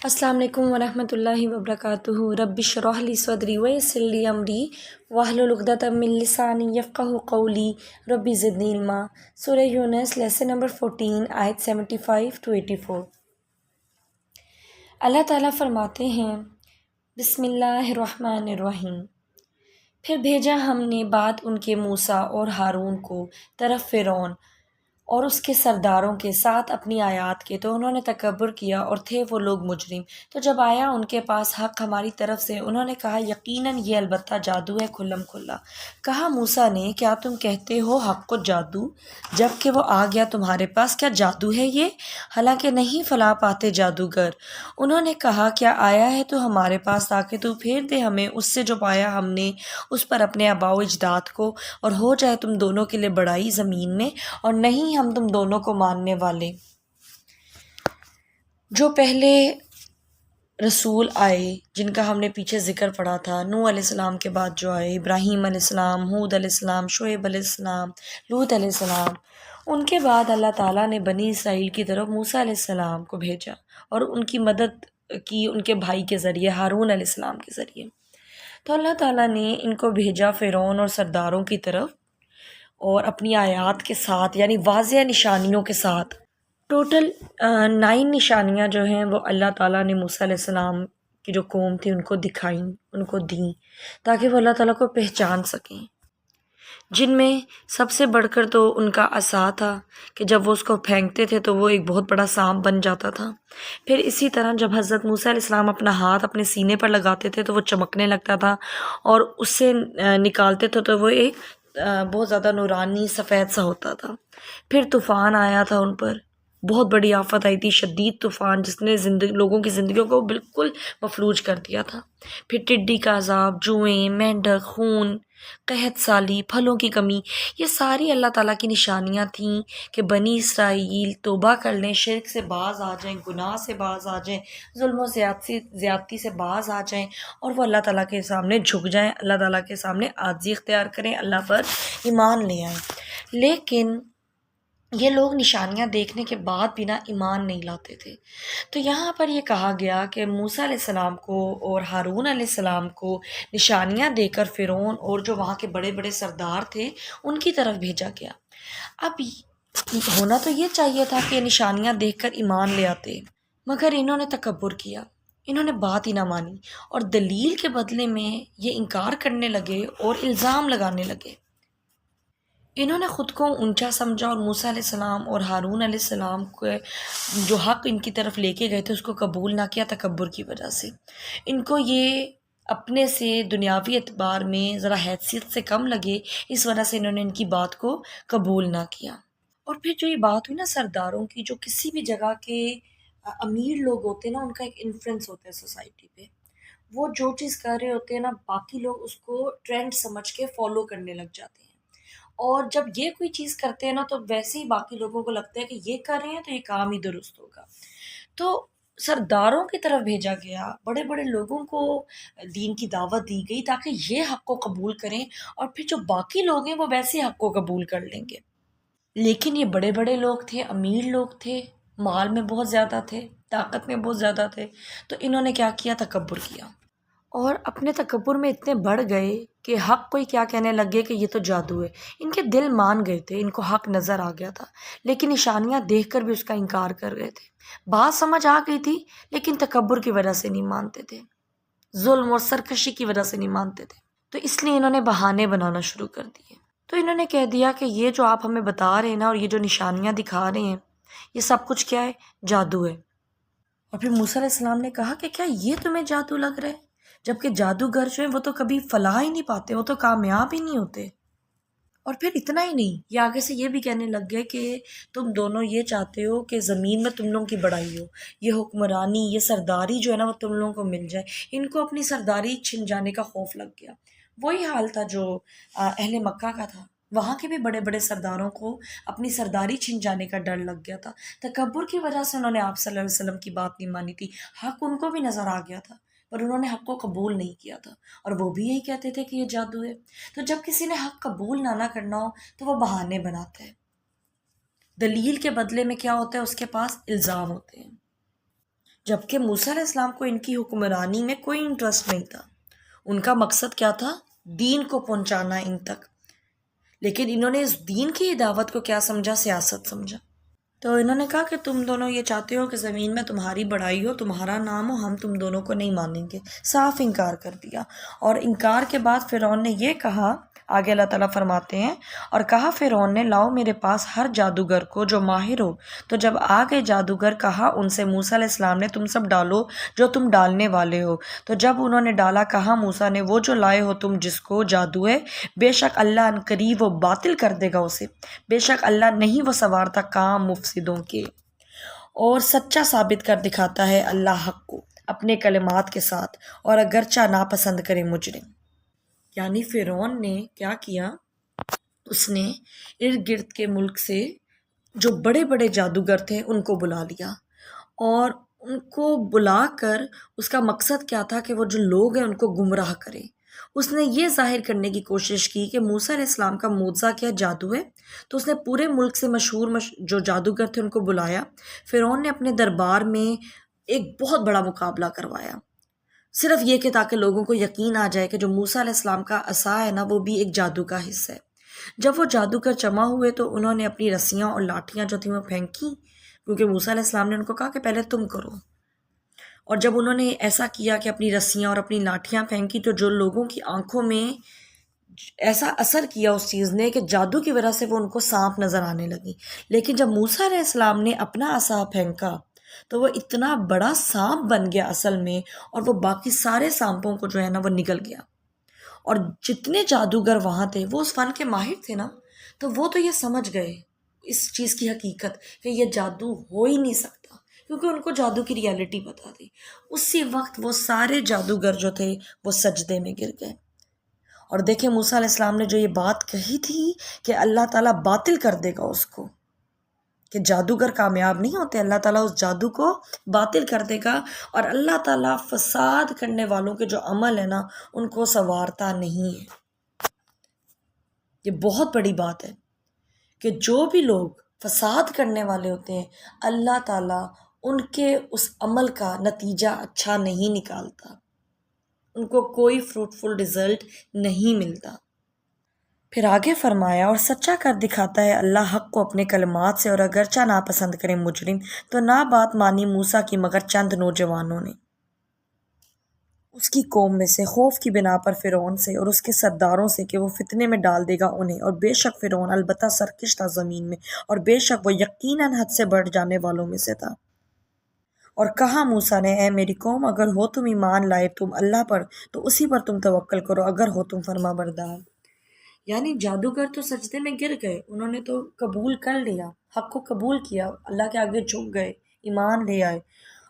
السلام علیکم ورحمۃ اللہ وبرکاتہ۔ رب اشرح لی صدری ویسر لی امری واحلل عقدۃ من لسانی یفقہوا قولی رب زدنی علما۔ سورہ یونس لیسن نمبر 14 آیت 75 to 84۔ اللہ تعالیٰ فرماتے ہیں بسم اللہ الرحمن الرحیم۔ پھر بھیجا ہم نے بعد ان کے موسیٰ اور ہارون کو طرف فرعون اور اس کے سرداروں کے ساتھ اپنی آیات کے، تو انہوں نے تکبر کیا اور تھے وہ لوگ مجرم۔ تو جب آیا ان کے پاس حق ہماری طرف سے، انہوں نے کہا یقیناً یہ البتہ جادو ہے کھلم کھلا۔ کہا موسیٰ نے کیا تم کہتے ہو حق کو جادو، جب کہ وہ آ گیا تمہارے پاس؟ کیا جادو ہے یہ؟ حالانکہ نہیں فلاح پاتے جادوگر۔ انہوں نے کہا کیا آیا ہے تو ہمارے پاس تاکہ تو پھیر دے ہمیں اس سے جو پایا ہم نے اس پر اپنے آباء و اجداد کو، اور ہو جائے تم دونوں کے لیے بڑائی زمین میں، اور نہیں ہم تم دونوں کو ماننے والے۔ جو پہلے رسول آئے جن کا ہم نے پیچھے ذکر پڑھا تھا، نوح علیہ السلام کے بعد جو آئے، ابراہیم علیہ السلام، ہود علیہ السلام، شعیب علیہ السلام، لوط علیہ السلام، ان کے بعد اللہ تعالیٰ نے بنی اسرائیل کی طرف موسیٰ علیہ السلام کو بھیجا اور ان کی مدد کی ان کے بھائی کے ذریعے، ہارون علیہ السلام کے ذریعے۔ تو اللہ تعالیٰ نے ان کو بھیجا فرعون اور سرداروں کی طرف، اور اپنی آیات کے ساتھ، یعنی واضح نشانیوں کے ساتھ۔ ٹوٹل 9 نشانیاں جو ہیں وہ اللہ تعالیٰ نے موسیٰ علیہ السلام کی جو قوم تھی ان کو دکھائیں، ان کو دیں، تاکہ وہ اللہ تعالیٰ کو پہچان سکیں، جن میں سب سے بڑھ کر تو ان کا عصا تھا کہ جب وہ اس کو پھینکتے تھے تو وہ ایک بہت بڑا سانپ بن جاتا تھا۔ پھر اسی طرح جب حضرت موسیٰ علیہ السلام اپنا ہاتھ اپنے سینے پر لگاتے تھے تو وہ چمکنے لگتا تھا، اور اس سے نکالتے تھے تو وہ ایک بہت زیادہ نورانی سفید سا ہوتا تھا۔ پھر طوفان آیا تھا ان پر، بہت بڑی آفت آئی تھی، شدید طوفان جس نے لوگوں کی زندگیوں کو بالکل مفلوج کر دیا تھا۔ پھر ٹڈی کا عذاب، جوئیں، مینڈک، خون، قحط سالی، پھلوں کی کمی، یہ ساری اللہ تعالیٰ کی نشانیاں تھیں کہ بنی اسرائیل توبہ کر لیں، شرک سے باز آ جائیں، گناہ سے باز آ جائیں، ظلم و زیادتی سے باز آ جائیں، اور وہ اللہ تعالیٰ کے سامنے جھک جائیں، اللہ تعالیٰ کے سامنے عاجزی اختیار کریں، اللہ پر ایمان لے آئیں۔ لیکن یہ لوگ نشانیاں دیکھنے کے بعد بھی ایمان نہیں لاتے تھے۔ تو یہاں پر یہ کہا گیا کہ موسیٰ علیہ السلام کو اور ہارون علیہ السلام کو نشانیاں دے کر فرعون اور جو وہاں کے بڑے بڑے سردار تھے ان کی طرف بھیجا گیا۔ اب ہونا تو یہ چاہیے تھا کہ نشانیاں دیکھ کر ایمان لے آتے، مگر انہوں نے تکبر کیا، انہوں نے بات ہی نہ مانی، اور دلیل کے بدلے میں یہ انکار کرنے لگے اور الزام لگانے لگے۔ انہوں نے خود کو اونچا سمجھا اور موسیٰ علیہ السلام اور ہارون علیہ السلام کو جو حق ان کی طرف لے کے گئے تھے اس کو قبول نہ کیا، تکبر کی وجہ سے۔ ان کو یہ اپنے سے دنیاوی اعتبار میں ذرا حیثیت سے کم لگے، اس وجہ سے انہوں نے ان کی بات کو قبول نہ کیا۔ اور پھر جو یہ بات ہوئی سرداروں کی، جو کسی بھی جگہ کے امیر لوگ ہوتے ہیں ان کا ایک انفلوئنس ہوتا ہے سوسائٹی پہ، وہ جو چیز کر رہے ہوتے ہیں باقی لوگ اس کو ٹرینڈ سمجھ کے فالو کرنے لگ جاتے ہیں، اور جب یہ کوئی چیز کرتے ہیں تو ویسے ہی باقی لوگوں کو لگتا ہے کہ یہ کر رہے ہیں تو یہ کام ہی درست ہوگا۔ تو سرداروں کی طرف بھیجا گیا، بڑے بڑے لوگوں کو دین کی دعوت دی گئی تاکہ یہ حق کو قبول کریں، اور پھر جو باقی لوگ ہیں وہ ویسے حق کو قبول کر لیں گے۔ لیکن یہ بڑے بڑے لوگ تھے، امیر لوگ تھے، مال میں بہت زیادہ تھے، طاقت میں بہت زیادہ تھے، تو انہوں نے کیا کیا؟ تکبر کیا، اور اپنے تکبر میں اتنے بڑھ گئے کہ حق کوئی کیا کہنے لگے کہ یہ تو جادو ہے۔ ان کے دل مان گئے تھے، ان کو حق نظر آ گیا تھا، لیکن نشانیاں دیکھ کر بھی اس کا انکار کر گئے تھے۔ بات سمجھ آ گئی تھی لیکن تکبر کی وجہ سے نہیں مانتے تھے، ظلم اور سرکشی کی وجہ سے نہیں مانتے تھے، تو اس لیے انہوں نے بہانے بنانا شروع کر دیے۔ تو انہوں نے کہہ دیا کہ یہ جو آپ ہمیں بتا رہے ہیں اور یہ جو نشانیاں دکھا رہے ہیں یہ سب کچھ کیا ہے؟ جادو ہے۔ اور پھر موسیٰ علیہ السلام نے کہا کہ کیا یہ تمہیں جادو لگ رہا ہے؟ جبکہ جادوگر جو ہیں وہ تو کبھی فلاح ہی نہیں پاتے، وہ تو کامیاب ہی نہیں ہوتے۔ اور پھر اتنا ہی نہیں، یہ آگے سے یہ بھی کہنے لگ گئے کہ تم دونوں یہ چاہتے ہو کہ زمین میں تم لوگوں کی بڑائی ہو، یہ حکمرانی، یہ سرداری جو ہے وہ تم لوگوں کو مل جائے۔ ان کو اپنی سرداری چھن جانے کا خوف لگ گیا۔ وہی حال تھا جو اہل مکہ کا تھا، وہاں کے بھی بڑے بڑے سرداروں کو اپنی سرداری چھن جانے کا ڈر لگ گیا تھا۔ تکبر کی وجہ سے انہوں نے آپ صلی اللہ علیہ وسلم کی بات نہیں مانی تھی، حق ان کو بھی نظر آ گیا تھا پر انہوں نے حق کو قبول نہیں کیا تھا، اور وہ بھی یہی کہتے تھے کہ یہ جادو ہے۔ تو جب کسی نے حق قبول نہ کرنا ہو تو وہ بہانے بناتا ہے، دلیل کے بدلے میں کیا ہوتا ہے؟ اس کے پاس الزام ہوتے ہیں۔ جبکہ موسیٰ علیہ السلام کو ان کی حکمرانی میں کوئی انٹرسٹ نہیں تھا. ان کا مقصد کیا تھا؟ دین کو پہنچانا ان تک. لیکن انہوں نے اس دین کی دعوت کو کیا سمجھا؟ سیاست سمجھا. تو انہوں نے کہا کہ تم دونوں یہ چاہتے ہو کہ زمین میں تمہاری بڑائی ہو، تمہارا نام ہو، ہم تم دونوں کو نہیں مانیں گے. صاف انکار کر دیا. اور انکار کے بعد فرعون نے یہ کہا، آگے اللہ تعالیٰ فرماتے ہیں، اور کہا فرعون نے لاؤ میرے پاس ہر جادوگر کو جو ماہر ہو. تو جب آ گئے جادوگر کہا ان سے موسیٰ علیہ السلام نے تم سب ڈالو جو تم ڈالنے والے ہو. تو جب انہوں نے ڈالا کہا موسیٰ نے وہ جو لائے ہو تم جس کو جادو ہے، بے شک اللہ ان قریب وہ باطل کر دے گا اسے. بے شک اللہ نہیں وہ سنوارتا کام مفسدوں کے، اور سچا ثابت کر دکھاتا ہے اللہ حق کو اپنے کلمات کے ساتھ، اور اگرچہ ناپسند کرے مجرم. یعنی فرعون نے کیا کیا؟ اس نے ارد گرد کے ملک سے جو بڑے بڑے جادوگر تھے ان کو بلا لیا، اور ان کو بلا کر اس کا مقصد کیا تھا کہ وہ جو لوگ ہیں ان کو گمراہ کرے. اس نے یہ ظاہر کرنے کی کوشش کی کہ موسیٰ علیہ السلام کا معجزہ کیا؟ جادو ہے. تو اس نے پورے ملک سے مشہور جو جادوگر تھے ان کو بلایا. فرعون نے اپنے دربار میں ایک بہت بڑا مقابلہ کروایا، صرف یہ کہ تاکہ لوگوں کو یقین آ جائے کہ جو موسیٰ علیہ السلام کا عصا ہے نا وہ بھی ایک جادو کا حصہ ہے. جب وہ جادوگر جمع ہوئے تو انہوں نے اپنی رسیاں اور لاٹھیاں جو تھیں وہ پھینکی، کیونکہ موسیٰ علیہ السلام نے ان کو کہا کہ پہلے تم کرو. اور جب انہوں نے ایسا کیا کہ اپنی رسیاں اور اپنی لاٹھیاں پھینکی تو جو لوگوں کی آنکھوں میں ایسا اثر کیا اس چیز نے کہ جادو کی وجہ سے وہ ان کو سانپ نظر آنے لگی. لیکن جب موسیٰ علیہ السلام نے اپنا عصا پھینکا تو وہ اتنا بڑا سانپ بن گیا اصل میں، اور وہ باقی سارے سانپوں کو جو ہے نا وہ نگل گیا. اور جتنے جادوگر وہاں تھے وہ اس فن کے ماہر تھے نا، تو وہ تو یہ سمجھ گئے اس چیز کی حقیقت کہ یہ جادو ہو ہی نہیں سکتا، کیونکہ ان کو جادو کی ریالٹی پتا تھی. اسی وقت وہ سارے جادوگر جو تھے وہ سجدے میں گر گئے. اور دیکھیں موسیٰ علیہ السلام نے جو یہ بات کہی تھی کہ اللہ تعالیٰ باطل کر دے گا اس کو، کہ جادوگر کامیاب نہیں ہوتے، اللہ تعالیٰ اس جادو کو باطل کر دے گا. اور اللہ تعالیٰ فساد کرنے والوں کے جو عمل ہے نا ان کو سنوارتا نہیں ہے. یہ بہت بڑی بات ہے کہ جو بھی لوگ فساد کرنے والے ہوتے ہیں اللہ تعالیٰ ان کے اس عمل کا نتیجہ اچھا نہیں نکالتا، ان کو کوئی فروٹفل رزلٹ نہیں ملتا. پھر آگے فرمایا اور سچا کر دکھاتا ہے اللہ حق کو اپنے کلمات سے، اور اگرچہ ناپسند کرے مجرم. تو نہ بات مانی موسیٰ کی مگر چند نوجوانوں نے اس کی قوم میں سے، خوف کی بنا پر فرعون سے اور اس کے سرداروں سے کہ وہ فتنے میں ڈال دے گا انہیں. اور بے شک فرعون البتہ سرکش تھا زمین میں، اور بے شک وہ یقیناً حد سے بڑھ جانے والوں میں سے تھا. اور کہا موسیٰ نے اے میری قوم اگر ہو تم ایمان لائے تم اللہ پر تو اسی پر تم توکل کرو اگر ہو تم فرما بردار. یعنی جادوگر تو سجدے میں گر گئے، انہوں نے تو قبول کر لیا، حق کو قبول کیا، اللہ کے آگے جھک گئے، ایمان لے آئے.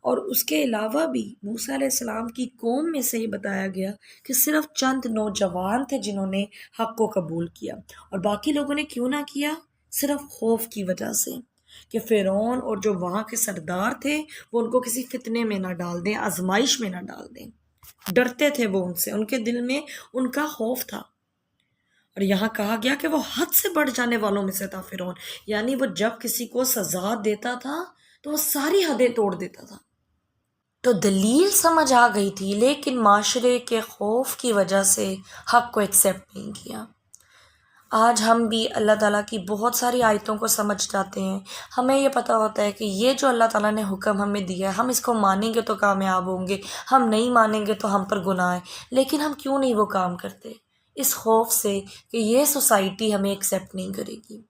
اور اس کے علاوہ بھی موسیٰ علیہ السلام کی قوم میں سے یہ بتایا گیا کہ صرف چند نوجوان تھے جنہوں نے حق کو قبول کیا. اور باقی لوگوں نے کیوں نہ کیا؟ صرف خوف کی وجہ سے کہ فرعون اور جو وہاں کے سردار تھے وہ ان کو کسی فتنے میں نہ ڈال دیں، آزمائش میں نہ ڈال دیں. ڈرتے تھے وہ ان سے، ان کے دل میں ان کا خوف تھا. اور یہاں کہا گیا کہ وہ حد سے بڑھ جانے والوں میں سے تھا فرعون. یعنی وہ جب کسی کو سزا دیتا تھا تو وہ ساری حدیں توڑ دیتا تھا. تو دلیل سمجھ آ گئی تھی، لیکن معاشرے کے خوف کی وجہ سے حق کو ایکسیپٹ نہیں کیا. آج ہم بھی اللہ تعالیٰ کی بہت ساری آیتوں کو سمجھ جاتے ہیں، ہمیں یہ پتہ ہوتا ہے کہ یہ جو اللہ تعالیٰ نے حکم ہمیں دیا ہے ہم اس کو مانیں گے تو کامیاب ہوں گے، ہم نہیں مانیں گے تو ہم پر گناہ ہے. لیکن ہم کیوں نہیں وہ کام کرتے؟ اس خوف سے کہ یہ سوسائٹی ہمیں ایکسیپٹ نہیں کرے گی.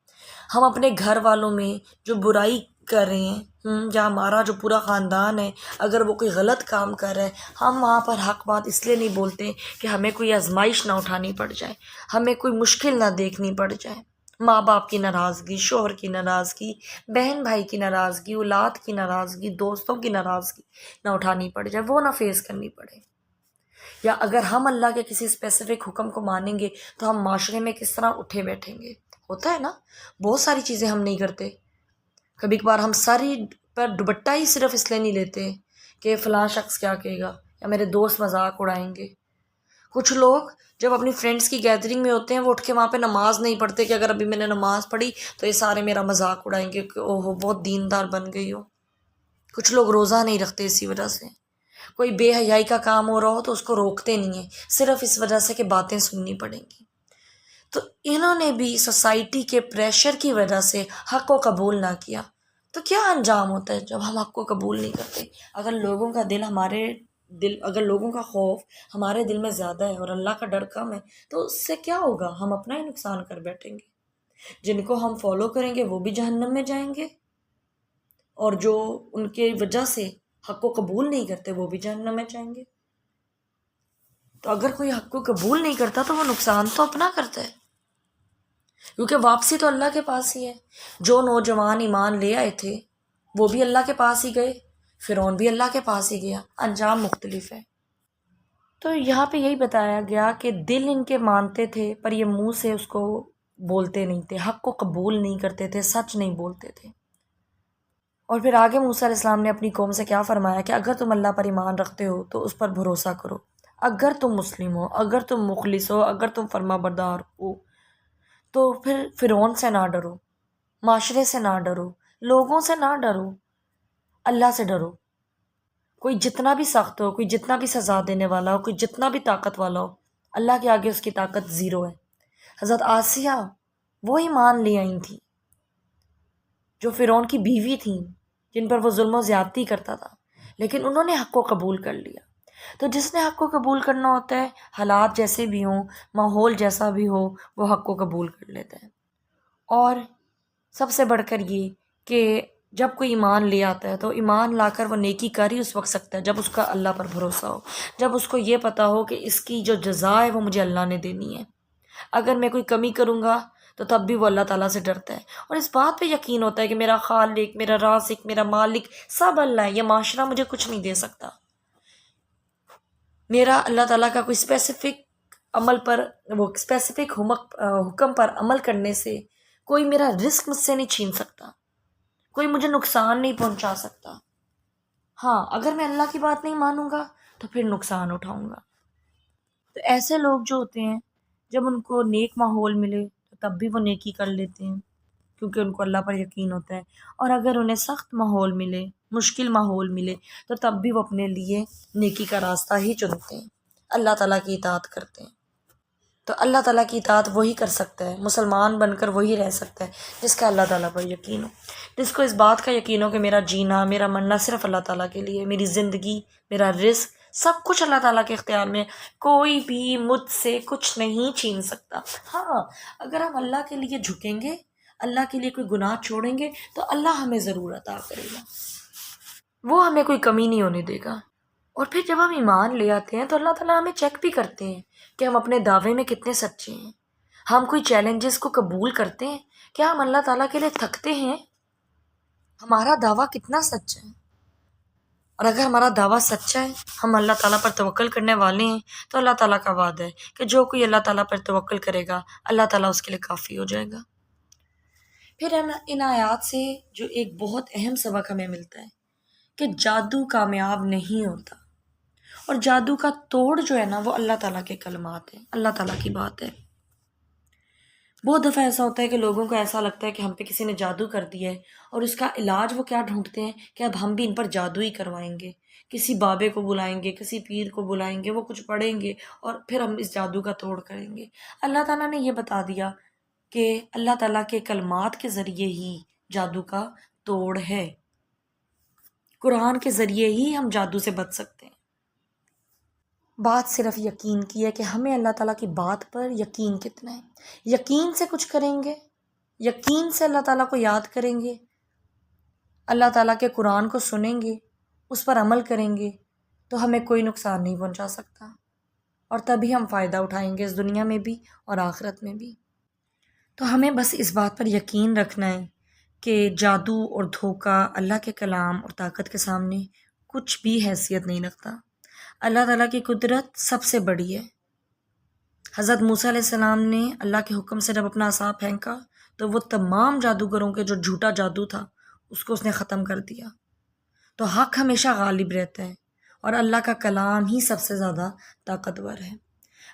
ہم اپنے گھر والوں میں جو برائی کر رہے ہیں یا ہمارا جو پورا خاندان ہے اگر وہ کوئی غلط کام کر رہا ہے، ہم وہاں پر حق بات اس لیے نہیں بولتے کہ ہمیں کوئی آزمائش نہ اٹھانی پڑ جائے، ہمیں کوئی مشکل نہ دیکھنی پڑ جائے. ماں باپ کی ناراضگی، شوہر کی ناراضگی، بہن بھائی کی ناراضگی، اولاد کی ناراضگی، دوستوں کی ناراضگی نہ اٹھانی پڑ جائے، وہ نہ فیس کرنی پڑے. یا اگر ہم اللہ کے کسی اسپیسیفک حکم کو مانیں گے تو ہم معاشرے میں کس طرح اٹھے بیٹھیں گے. ہوتا ہے نا، بہت ساری چیزیں ہم نہیں کرتے. کبھی کبھار ہم ساری پر دوپٹہ ہی صرف اس لیے نہیں لیتے کہ فلاں شخص کیا کہے گا یا میرے دوست مذاق اڑائیں گے. کچھ لوگ جب اپنی فرینڈس کی گیدرنگ میں ہوتے ہیں وہ اٹھ کے وہاں پہ نماز نہیں پڑھتے کہ اگر ابھی میں نے نماز پڑھی تو یہ سارے میرا مذاق اڑائیں گے کہ اوہ بہت دیندار بن گئی ہو. کچھ لوگ روزہ نہیں رکھتے اسی وجہ سے، کوئی بے حیائی کا کام ہو رہا ہو تو اس کو روکتے نہیں ہیں، صرف اس وجہ سے کہ باتیں سننی پڑیں گی۔ تو انہوں نے بھی سوسائٹی کے پریشر کی وجہ سے حق کو قبول نہ کیا۔ تو کیا انجام ہوتا ہے جب ہم حق کو قبول نہیں کرتے؟ اگر لوگوں کا اگر لوگوں کا خوف ہمارے دل میں زیادہ ہے اور اللہ کا ڈر کم ہے، تو اس سے کیا ہوگا؟ ہم اپنا ہی نقصان کر بیٹھیں گے۔ جن کو ہم فالو کریں گے وہ بھی جہنم میں جائیں گے، اور جو ان کے وجہ سے حق کو قبول نہیں کرتے وہ بھی جہنم میں جائیں گے۔ تو اگر کوئی حق کو قبول نہیں کرتا تو وہ نقصان تو اپنا کرتا ہے، کیونکہ واپسی تو اللہ کے پاس ہی ہے۔ جو نوجوان ایمان لے آئے تھے وہ بھی اللہ کے پاس ہی گئے، فرعون بھی اللہ کے پاس ہی گیا، انجام مختلف ہے۔ تو یہاں پہ یہی بتایا گیا کہ دل ان کے مانتے تھے پر یہ منہ سے اس کو بولتے نہیں تھے، حق کو قبول نہیں کرتے تھے، سچ نہیں بولتے تھے۔ اور پھر آگے موسیٰ علیہ السلام نے اپنی قوم سے کیا فرمایا کہ اگر تم اللہ پر ایمان رکھتے ہو تو اس پر بھروسہ کرو، اگر تم مسلم ہو، اگر تم مخلص ہو، اگر تم فرما بردار ہو، تو پھر فرعون سے نہ ڈرو، معاشرے سے نہ ڈرو، لوگوں سے نہ ڈرو، اللہ سے ڈرو۔ کوئی جتنا بھی سخت ہو، کوئی جتنا بھی سزا دینے والا ہو، کوئی جتنا بھی طاقت والا ہو، اللہ کے آگے اس کی طاقت زیرو ہے۔ حضرت آسیہ وہ ایمان لے آئی تھیں جو فرعون کی بیوی تھیں، جن پر وہ ظلم و زیادتی کرتا تھا، لیکن انہوں نے حق کو قبول کر لیا۔ تو جس نے حق کو قبول کرنا ہوتا ہے، حالات جیسے بھی ہوں، ماحول جیسا بھی ہو، وہ حق کو قبول کر لیتا ہے۔ اور سب سے بڑھ کر یہ کہ جب کوئی ایمان لے آتا ہے تو ایمان لا کر وہ نیکی کر ہی اس وقت سکتا ہے جب اس کا اللہ پر بھروسہ ہو، جب اس کو یہ پتہ ہو کہ اس کی جو جزا ہے وہ مجھے اللہ نے دینی ہے۔ اگر میں کوئی کمی کروں گا تو تب بھی وہ اللہ تعالیٰ سے ڈرتا ہے، اور اس بات پہ یقین ہوتا ہے کہ میرا خالق، میرا رازق، میرا مالک سب اللہ ہے، یہ معاشرہ مجھے کچھ نہیں دے سکتا۔ میرا اللہ تعالیٰ کا کوئی اسپیسیفک حکم پر عمل کرنے سے کوئی میرا رزق مجھ سے نہیں چھین سکتا، کوئی مجھے نقصان نہیں پہنچا سکتا۔ ہاں، اگر میں اللہ کی بات نہیں مانوں گا تو پھر نقصان اٹھاؤں گا۔ تو ایسے لوگ جو ہوتے ہیں، جب ان کو نیک ماحول ملے تو تب بھی وہ نیکی کر لیتے ہیں، کیونکہ ان کو اللہ پر یقین ہوتا ہے، اور اگر انہیں سخت ماحول ملے، مشکل ماحول ملے، تو تب بھی وہ اپنے لیے نیکی کا راستہ ہی چنتے ہیں، اللہ تعالیٰ کی اطاعت کرتے ہیں۔ تو اللہ تعالیٰ کی اطاعت وہی کر سکتا ہے، مسلمان بن کر وہی رہ سکتا ہے جس کا اللہ تعالیٰ پر یقین ہو، جس کو اس بات کا یقین ہو کہ میرا جینا، میرا مرنا صرف اللہ تعالیٰ کے لیے، میری زندگی، میرا رزق، سب کچھ اللہ تعالیٰ کے اختیار میں، کوئی بھی مجھ سے کچھ نہیں چھین سکتا۔ ہاں، اگر ہم اللہ کے لیے جھکیں گے، اللہ کے لیے کوئی گناہ چھوڑیں گے تو اللہ ہمیں ضرور عطا کرے گا، وہ ہمیں کوئی کمی نہیں ہونے دے گا۔ اور پھر جب ہم ایمان لے آتے ہیں تو اللہ تعالیٰ ہمیں چیک بھی کرتے ہیں کہ ہم اپنے دعوے میں کتنے سچے ہیں۔ ہم کوئی چیلنجز کو قبول کرتے ہیں، کیا ہم اللہ تعالیٰ کے لیے تھکتے ہیں، ہمارا دعویٰ کتنا سچا ہے۔ اور اگر ہمارا دعویٰ سچا ہے، ہم اللہ تعالیٰ پر توکل کرنے والے ہیں، تو اللہ تعالیٰ کا وعدہ ہے کہ جو کوئی اللہ تعالیٰ پر توکل کرے گا، اللہ تعالیٰ اس کے لیے کافی ہو جائے گا۔ پھر ان آیات سے جو ایک بہت اہم سبق ہمیں ملتا ہے کہ جادو کامیاب نہیں ہوتا، اور جادو کا توڑ جو ہے نا وہ اللہ تعالیٰ کے کلمات ہیں، اللہ تعالیٰ کی بات ہے۔ بہت دفعہ ایسا ہوتا ہے کہ لوگوں کو ایسا لگتا ہے کہ ہم پہ کسی نے جادو کر دیا ہے، اور اس کا علاج وہ کیا ڈھونڈتے ہیں کہ اب ہم بھی ان پر جادو ہی کروائیں گے، کسی بابے کو بلائیں گے، کسی پیر کو بلائیں گے، وہ کچھ پڑھیں گے اور پھر ہم اس جادو کا توڑ کریں گے۔ اللہ تعالیٰ نے یہ بتا دیا کہ اللہ تعالیٰ کے کلمات کے ذریعے ہی جادو کا توڑ ہے، قرآن کے ذریعے ہی ہم جادو سے بچ سکتے ہیں۔ بات صرف یقین کی ہے کہ ہمیں اللہ تعالیٰ کی بات پر یقین کتنا ہے۔ یقین سے کچھ کریں گے، یقین سے اللہ تعالیٰ کو یاد کریں گے، اللہ تعالیٰ کے قرآن کو سنیں گے، اس پر عمل کریں گے، تو ہمیں کوئی نقصان نہیں پہنچا سکتا، اور تبھی ہم فائدہ اٹھائیں گے اس دنیا میں بھی اور آخرت میں بھی۔ تو ہمیں بس اس بات پر یقین رکھنا ہے کہ جادو اور دھوکہ اللہ کے کلام اور طاقت کے سامنے کچھ بھی حیثیت نہیں رکھتا۔ اللہ تعالیٰ کی قدرت سب سے بڑی ہے۔ حضرت موسیٰ علیہ السلام نے اللہ کے حکم سے جب اپنا عصا پھینکا تو وہ تمام جادوگروں کے جو جھوٹا جادو تھا اس کو اس نے ختم کر دیا۔ تو حق ہمیشہ غالب رہتا ہے، اور اللہ کا کلام ہی سب سے زیادہ طاقتور ہے۔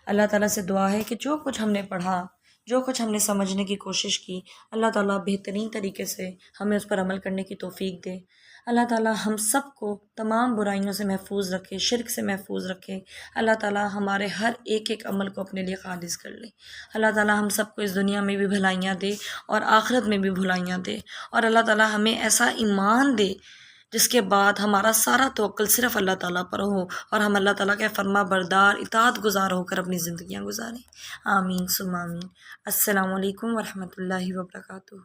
اللہ تعالیٰ سے دعا ہے کہ جو کچھ ہم نے پڑھا، جو کچھ ہم نے سمجھنے کی کوشش کی، اللہ تعالیٰ بہترین طریقے سے ہمیں اس پر عمل کرنے کی توفیق دے۔ اللہ تعالیٰ ہم سب کو تمام برائیوں سے محفوظ رکھے، شرک سے محفوظ رکھے۔ اللہ تعالیٰ ہمارے ہر ایک ایک عمل کو اپنے لیے خالص کر لے۔ اللہ تعالیٰ ہم سب کو اس دنیا میں بھی بھلائیاں دے اور آخرت میں بھی بھلائیاں دے، اور اللہ تعالیٰ ہمیں ایسا ایمان دے جس کے بعد ہمارا سارا توکل صرف اللہ تعالیٰ پر ہو، اور ہم اللہ تعالیٰ کے فرما بردار اطاعت گزار ہو کر اپنی زندگیاں گزاریں۔ آمین ثم آمین۔ السلام علیکم ورحمۃ اللہ وبرکاتہ۔